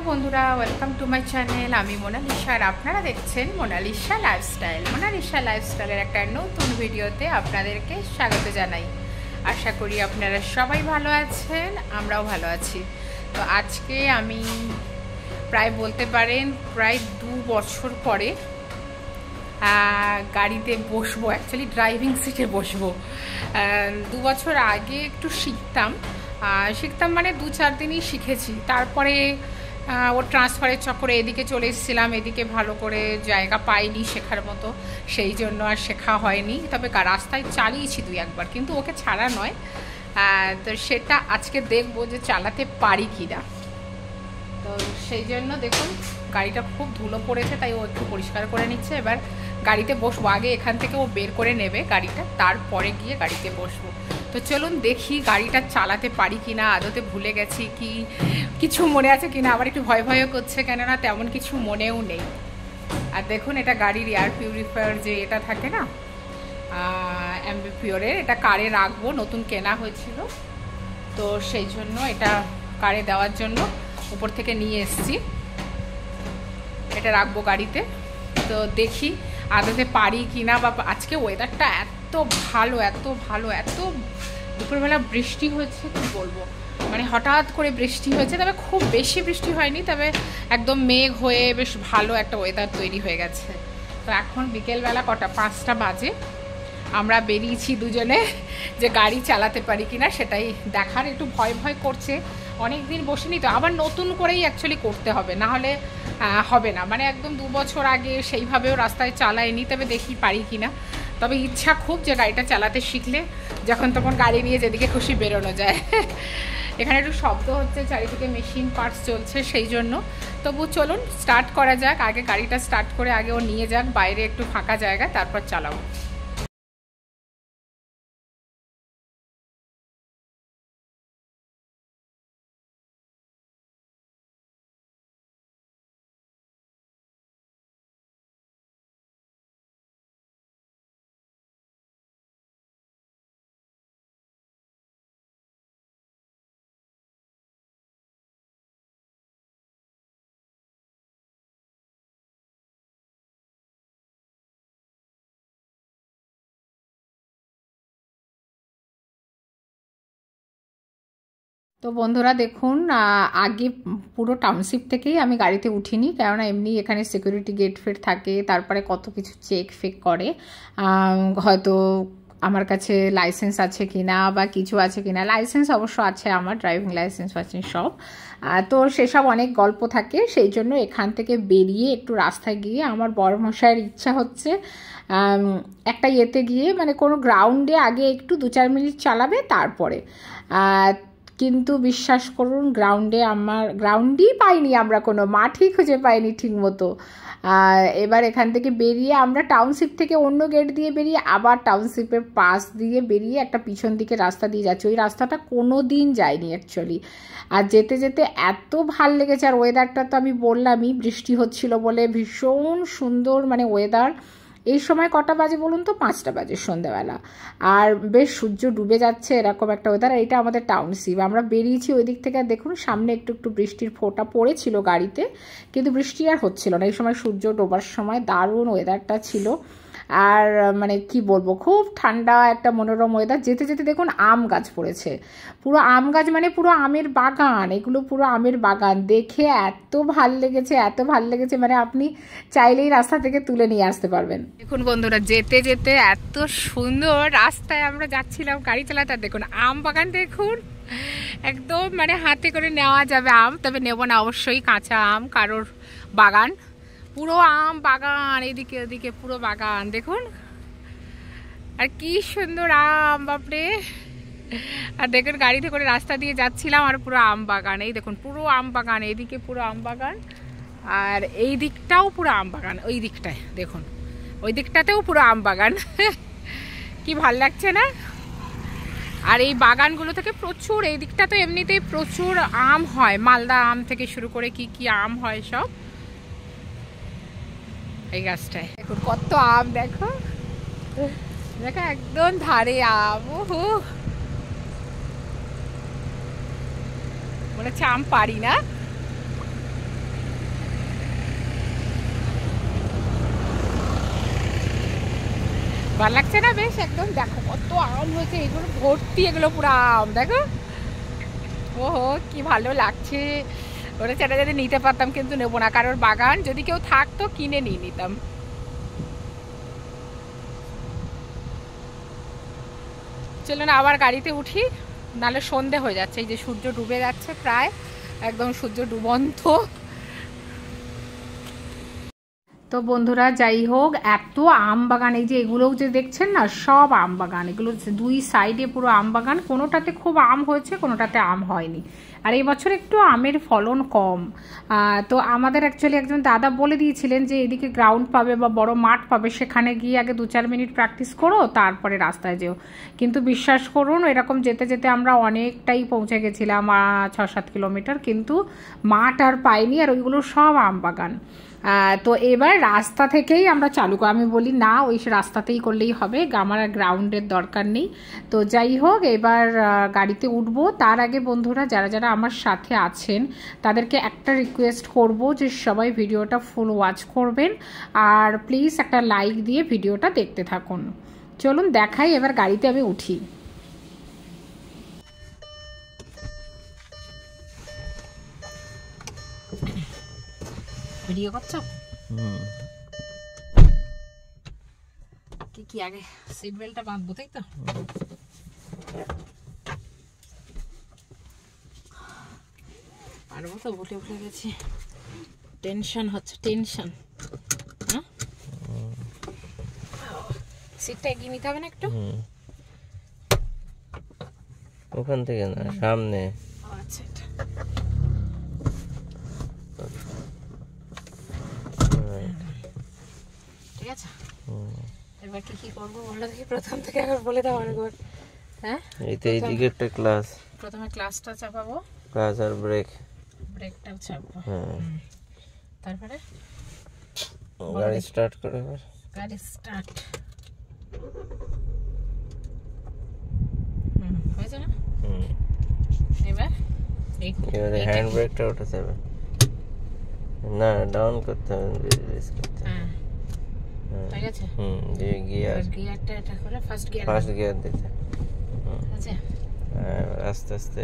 Hello বন্ধুরা, welcome to my channel. আমি Mona Lisa আর আপনারা দেখছেন মোনালিসা লাইফস্টাইল। মোনালিসা লাইফস্টাইলের একটা নতুন ভিডিওতে আপনাদেরকে স্বাগত জানাই। আশা করি আপনারা সবাই ভালো আছেন, আমরাও ভালো আছি। তো আজকে আমি প্রায় বলতে পারেন প্রায় 2 বছর পরে গাড়িতে বসবো, অ্যাকচুয়ালি ড্রাইভিং সিটে বসবো। 2 বছর আগে একটু শিখতাম মানে 2-4 দিনই শিখেছি। তারপরে ওর ট্রান্সফারের চক্করে এদিকে চলে এসেছিলাম, এদিকে ভালো করে জায়গা পাইনি শেখার মতো, সেই জন্য আর শেখা হয়নি। তবে রাস্তায় চালিয়েছি 2-1 বার, কিন্তু ওকে ছাড়া নয়। তো সেটা আজকে দেখবো যে চালাতে পারি কি না। তো সেই জন্য দেখুন গাড়িটা খুব ধুলো পড়েছে, তাই ও একটু পরিষ্কার করে নিচ্ছে। এবার গাড়িতে বসবো, আগে এখান থেকে ও বের করে নেবে গাড়িটা, তারপরে গিয়ে গাড়িতে বসবো। তো চলুন দেখি গাড়িটা চালাতে পারি কি না, আদতে ভুলে গেছি কি, কিছু মনে আছে কিনা। আবার একটু ভয় ভয়ও করছে, কেননা তেমন কিছু মনেও নেই। আর দেখুন এটা গাড়ির এয়ার পিউরিফায়ার যে এটা থাকে না, অ্যাম্বিপিওরের, এটা কারে রাখবো, নতুন কেনা হয়েছিল, তো সেই জন্য এটা কারে দেওয়ার জন্য উপর থেকে নিয়ে এসেছি। এটা রাখবো গাড়িতে। তো দেখি আদতে পারি কি না। বা আজকে ওয়েদারটা এত ভালো, এত ভালো, এত দুপুরবেলা বৃষ্টি হয়েছে কি বলবো, মানে হঠাৎ করে বৃষ্টি হয়েছে। তবে খুব বেশি বৃষ্টি হয়নি, তবে একদম মেঘ হয়ে বেশ ভালো একটা ওয়েদার তৈরি হয়ে গেছে। তো এখন বিকেলবেলা কটা 5টা বাজে, আমরা বেরিয়েছি দুজনে যে গাড়ি চালাতে পারি কি না সেটাই দেখার। একটু ভয় ভয় করছে, অনেক দিন বসিনি তো, আবার নতুন করেই অ্যাকচুয়ালি করতে হবে, না হলে হবে না। মানে একদম 2 বছর আগে সেইভাবেও রাস্তায় চালাইনি, তবে দেখি পারি কি না। তবে ইচ্ছা খুব যে গাড়িটা চালাতে শিখলে যখন তখন গাড়ি নিয়ে যেদিকে খুশি বেরোনো যায়। এখানে একটু শব্দ হচ্ছে, চারিদিকে মেশিন পার্টস চলছে, সেই জন্য। তবু চলুন স্টার্ট করা যাক। আগে গাড়িটা স্টার্ট করে আগে ও নিয়ে যাক বাইরে একটু ফাঁকা জায়গা, তারপর চালাবো। তো বন্ধুরা দেখুন, আগে পুরো টাউনশিপ থেকেই আমি গাড়িতে উঠিনি, কেননা এমনি এখানে সিকিউরিটি গেট ফেট থাকে, তারপরে কত কিছু চেক ফেক করে, হয়তো আমার কাছে লাইসেন্স আছে কিনা বা কিছু আছে কিনা। লাইসেন্স অবশ্য আছে, আমার ড্রাইভিং লাইসেন্স আছে সব। তো সেসব অনেক গল্প থাকে, সেই জন্য এখান থেকে বেরিয়ে একটু রাস্তায় গিয়ে আমার বড়মশাইয়ের ইচ্ছা হচ্ছে একটা ইয়েতে গিয়ে, মানে কোনো গ্রাউন্ডে আগে একটু 2-4 মিনিট চালাবে, তারপরে কিন্তু বিশ্বাস করুন গ্রাউন্ডই পাইনি, আমরা কোনো মাঠই খুঁজে পাইনি ঠিক মতো। এবার এখান থেকে বেরিয়ে আমরা টাউনশিপ থেকে অন্য গেট দিয়ে বেরিয়ে আবার টাউনশিপের পাশ দিয়ে বেরিয়ে একটা পিছন দিকে রাস্তা দিয়ে যাচ্ছি। ওই রাস্তাটা কোনো দিন যায়নি অ্যাকচুয়ালি। আর যেতে যেতে এত ভাল লেগেছে, আর ওয়েদারটা তো আমি বললামই বৃষ্টি হচ্ছিল বলে ভীষণ সুন্দর মানে ওয়েদার। এই সময় কটা বাজে বলুন তো? 5টা বাজে সন্ধ্যাবেলা, আর বেশ সূর্য ডুবে যাচ্ছে, এরকম একটা ওয়েদার। এটা আমাদের টাউনশিপ, আমরা বেরিয়েছি ওই দিক থেকে। দেখুন সামনে একটু একটু বৃষ্টির ফোঁটা পড়েছিল গাড়িতে, কিন্তু বৃষ্টি আর হচ্ছিল না। এই সময় সূর্য ডোবার সময় দারুণ ওয়েদারটা ছিল। আর মানে কি বলবো, খুব ঠান্ডা একটা মনোরম ওয়েদার। যেতে যেতে দেখুন আম গাছ পড়েছে, পুরো আম গাছ, মানে পুরো আমের বাগান, এগুলো পুরো আমের বাগান। দেখে এত ভাল লেগেছে, এত ভাল লেগেছে, মানে আপনি চাইলেই রাস্তা থেকে তুলে নিয়ে আসতে পারবেন। দেখুন বন্ধুরা, যেতে যেতে এত সুন্দর রাস্তায় আমরা যাচ্ছিলাম গাড়ি চালাতে, দেখুন আম বাগান দেখুন, একদম মানে হাতে করে নেওয়া যাবে আম। তবে নেব না অবশ্যই, কাঁচা আম, কারোর বাগান, পুরো আম বাগান, এদিকে ওদিকে পুরো বাগান দেখুন। আর কি সুন্দর আম, বাপরে। আর দেখুন গাড়িতে করে রাস্তা দিয়ে যাচ্ছিলাম আর পুরো আম বাগান, এই দেখুন পুরো আম বাগান, এইদিকে পুরো আম বাগান, আর এই দিকটাও পুরো আম বাগান। ওই দিকটায় দেখুন, ওই দিকটাতেও পুরো আম বাগান। কি ভাল লাগছে না? আর এই বাগানগুলো থেকে প্রচুর, এই দিকটা তো এমনিতেই প্রচুর আম হয়, মালদা আম থেকে শুরু করে কি কি আম হয় সব এই গাছটায়। দেখুন কত আম, দেখো দেখো একদম ধারে আম। ওহো, মনে হচ্ছে আম পারি না। ভালো লাগছে না বেশ একদম? দেখো কত আম হয়েছে, এগুলো ভর্তি, এগুলো পুরো আম দেখো। ওহো কি ভালো লাগছে। ওরা সেটা যদি নিতে পারতাম, কিন্তু নেবো না, কারোর বাগান যদি কেউ থাকতো কিনে নিয়ে নিতাম। চলো না আবার গাড়িতে উঠি, নাহলে সন্ধে হয়ে যাচ্ছে। এই যে সূর্য ডুবে যাচ্ছে প্রায়, একদম সূর্য ডুবন্ত। তো বন্ধুরা যাই হোক, এত আম বাগান, এই যে এগুলোও যে দেখছেন না, সব আম বাগান। এগুলো দুই সাইডে পুরো আম বাগান, কোনোটাতে খুব আম হয়েছে, কোনোটাতে আম হয়নি। আর এই বছর একটু আমের ফলন কম। তো আমাদের অ্যাকচুয়ালি একজন দাদা বলে দিয়েছিলেন যে এদিকে গ্রাউন্ড পাবে বা বড় মাঠ পাবে, সেখানে গিয়ে আগে 2-4 মিনিট প্র্যাকটিস করো, তারপরে রাস্তায় যেও। কিন্তু বিশ্বাস করুন, এরকম যেতে যেতে আমরা অনেকটাই পৌঁছে গেছিলাম, 6-7 কিলোমিটার, কিন্তু মাঠ আর পাইনি। আর ওইগুলো সব আম বাগান। তো এবার রাস্তা থেকেই আমরা চালু করি। আমি বলি না, ওই রাস্তাতেই করলেই হবে, আমার আর গ্রাউন্ডের দরকার নেই। তো যাই হোক, এবার গাড়িতে উঠবো। তার আগে বন্ধুরা যারা যারা আমার সাথে আছেন তাদেরকে একটা রিকোয়েস্ট করব যে সবাই ভিডিওটা ফুল ওয়াচ করবেন, আর প্লিজ একটা লাইক দিয়ে ভিডিওটা দেখতে থাকুন। চলুন দেখাই, এবার গাড়িতে আমি উঠি। ভিডিও করছো? কি আগে সিট বেল্টটা বাঁধবো, তাই তো? পারবো তো? উঠে উঠে গেছি, টেনশন হচ্ছে, টেনশন। হ্যাঁ, সিটটা এগিয়ে নিতে হবে না একটু? ওখান থেকে না, সামনে। আচ্ছা, ঠিক আছে। এবার কি করবো বলো দেখি, প্রথম থেকে একবার বলে দাও অনেকবার। হ্যাঁ, এইদিকে একটা ক্লাস, প্রথমে ক্লাসটা চাপাবো, ক্লাস আর ব্রেকটাও চাপবো। তারপরে গাড়ি স্টার্ট করে, গাড়ি স্টার্ট হয়েছে না? এবারে হ্যান্ড ব্রেকটা উঠাতে হবে না, ডাউন করতে হবে, রিলিজ করতে হবে। ঠিক আছে। দিয়ে গিয়ারটা এটা করে ফার্স্ট গিয়ার দিতে। আচ্ছা, আস্তে আস্তে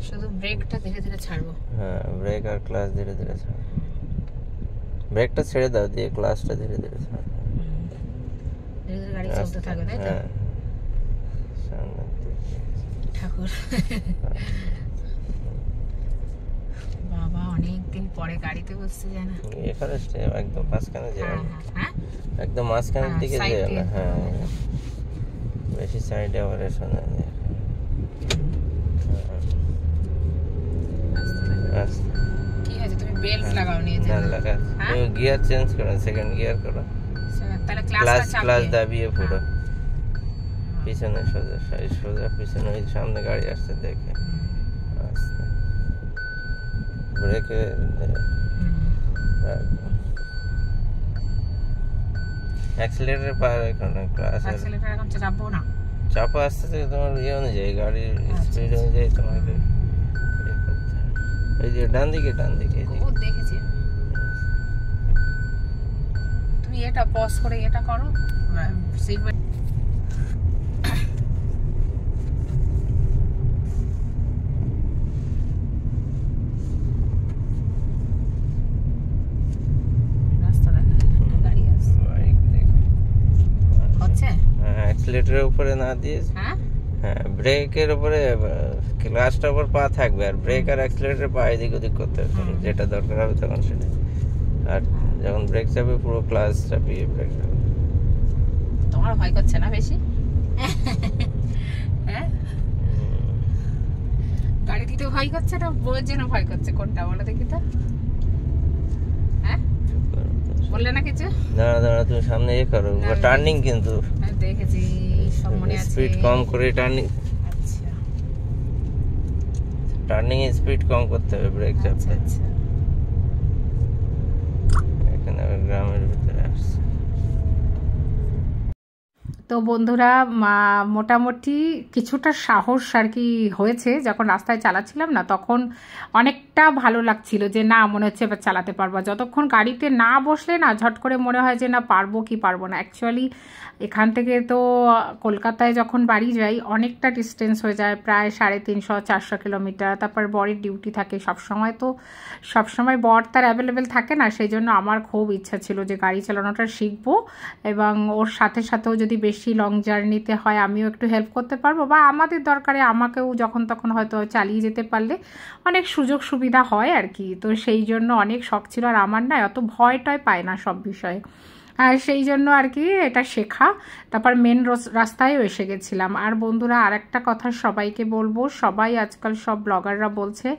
শুধু ব্রেকটা ধীরে ধীরে ছাড়বো। হ্যাঁ, ব্রেক আর ক্লাচ ধীরে ধীরে ছাড়ো। ব্রেকটা ছেড়ে দাও, দিয়ে ক্লাচটা ধীরে ধীরে ছাড়ো। ধীরে ধীরে গাড়ি চলতে থাকবে, তাই তো? ঠাকুর বাবা, অনেকদিন পরে গাড়িতে বসতে যায় না। এখানে একদম মাঝখানে যাবে, হ্যাঁ একদম মাঝখানের দিকে যাবে না। হ্যাঁ, বেশি সাইডে আবার এসো না। কি হয়েছে, তুমি বেল্ট লাগাও নিয়ে না লাগা, তুমি গিয়ার চেঞ্জ করো, সেকেন্ড গিয়ার করো, তাহলে ক্লাচ দাবিয়ে পুরো পিছনে সোজা পিছনে, ওই সামনে গাড়ি আসছে দেখে আস্তে ব্রেকে অ্যাক্সিলারেটর পার এখানে, ক্লাস অ্যাক্সিলারেটর এখন চাপবো না, চাপা আসতে থেকে তোমার ইয়ে অনুযায়ী, গাড়ির স্পিড অনুযায়ী তোমাকে এই যে ডান দিকে দেখেছি। তুমি এটা পজ করে এটা করো, সিট বেল্ট অ্যাক্সিলারেটরের উপরে না দিয়ে, হ্যাঁ ব্রেকের উপরে, ক্লাচটার উপর পা থাকবে, আর ব্রেক আর অ্যাক্সিলারেটর পা এদিক ওদিক করতে হবে, যেটা দরকার হবে তখন সেটা। আর যখন ব্রেক চাপবে পুরো ক্লাচ চাপিয়ে ব্রেক চাপবে। তোমার ভয় করছে না বেশি? হ্যাঁ, গাড়ি দিতে ভয় করছে না, বউয়ের জন্য ভয় করছে, কোনটা বলো দেখি তো? হ্যাঁ, বললে না কিছু? দাঁড়া, তুমি সামনে ইয়ে করো, টার্নিং কিন্তু দেখেছি, সব মনে আছে। স্পিড কম করে টার্নিং, আচ্ছা, টার্নিং এ স্পিড কম করতে হবে ব্রেক চাপতে। আচ্ছা, এখানে গ্রামের ভিতরে আসছে। তো বন্ধুরা মোটামুটি কিছুটা সাহস আর কি হয়েছে, যখন রাস্তায় চালাচ্ছিলাম না তখন অনেকটা ভালো লাগছিল যে না মনে হচ্ছে এবার চালাতে পারবো। যতক্ষণ গাড়িতে না বসলে না ঝট করে মনে হয় যে না পারবো কি পারবো না। অ্যাকচুয়ালি এখান থেকে তো কলকাতায় যখন বাড়ি যাই অনেকটা ডিস্টেন্স হয়ে যায়, প্রায় 350-400 কিলোমিটার। তারপর বরের ডিউটি থাকে সবসময়, তো সবসময় বর তার অ্যাভেলেবেল থাকে না, সেই জন্য আমার খুব ইচ্ছা ছিল যে গাড়ি চালানোটা শিখবো এবং ওর সাথে সাথেও যদি বেশি লং জার্নিতে হয় আমিও একটু হেল্প করতে পারবো, বা আমাদের দরকারে আমাকেও যখন তখন হয়তো চালিয়ে যেতে পারলে অনেক সুযোগ সুবিধা হয় আর কি। তো সেই জন্য অনেক শখ ছিল, আর আমার না অত ভয় টয় পায় না সব বিষয়ে, আর সেই জন্য আর কি এটা শেখা। তারপর মেন রাস্তায়ও এসে গেছিলাম। আর বন্ধুরা আর একটা কথা সবাইকে বলবো, সবাই আজকাল সব ব্লগাররা বলছে,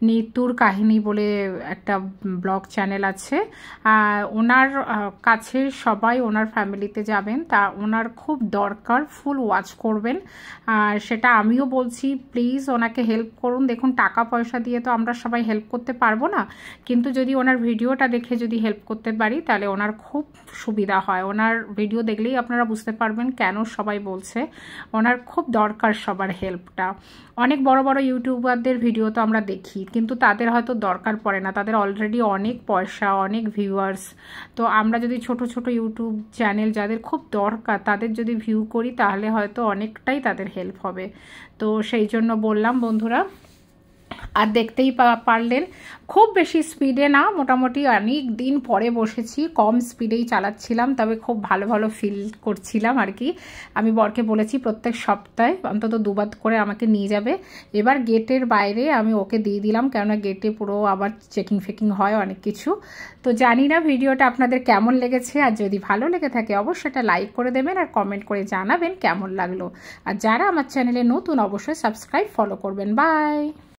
নিতুর কাহিনী বলে একটা ব্লগ চ্যানেল আছে, ওনার কাছে সবাই ওনার ফ্যামিলিতে যাবেন, তা ওনার খুব দরকার, ফুল ওয়াচ করবেন। আর সেটা আমিও বলছি, প্লিজ ওনাকে হেল্প করুন। দেখুন টাকা পয়সা দিয়ে তো আমরা সবাই হেল্প করতে পারবো না, কিন্তু যদি ওনার ভিডিওটা দেখে যদি হেল্প করতে পারি তাহলে ওনার খুব সুবিধা হয়। ওনার ভিডিও দেখলেই আপনারা বুঝতে পারবেন কেন সবাই বলছে, ওনার খুব দরকার সবার হেল্পটা। অনেক বড় বড় ইউটিউবারদের ভিডিও তো আমরা দেখি, কিন্তু তাদের হয়তো দরকার পড়ে না, তাদের অলরেডি অনেক পয়সা, অনেক ভিউয়ার্স। তো আমরা যদি ছোট ছোট ইউটিউব চ্যানেল যাদের খুব দরকার তাদের যদি ভিউ করি তাহলে হয়তো অনেকটাই তাদের হেল্প হবে। তো সেই জন্য বললাম বন্ধুরা। আর দেখতেই পারলেন খুব বেশি স্পিডে না, মোটামুটি অনেক দিন পরে বসেছি, কম স্পিডেই চালাচ্ছিলাম, তবে খুব ভালো ভালো ফিল করছিলাম আর কি। আমি বরকে বলেছি প্রত্যেক সপ্তাহে অন্তত 2 বার করে আমাকে নিয়ে যাবে। এবার গেটের বাইরে আমি ওকে দিয়ে দিলাম, কেননা গেটে পুরো আবার চেকিং ফেকিং হয় অনেক কিছু। তো জানি না ভিডিওটা আপনাদের কেমন লেগেছে, আর যদি ভালো লেগে থাকে অবশ্যই এটা লাইক করে দেবেন আর কমেন্ট করে জানাবেন কেমন লাগলো। আর যারা আমার চ্যানেলে নতুন অবশ্যই সাবস্ক্রাইব ফলো করবেন। বাই।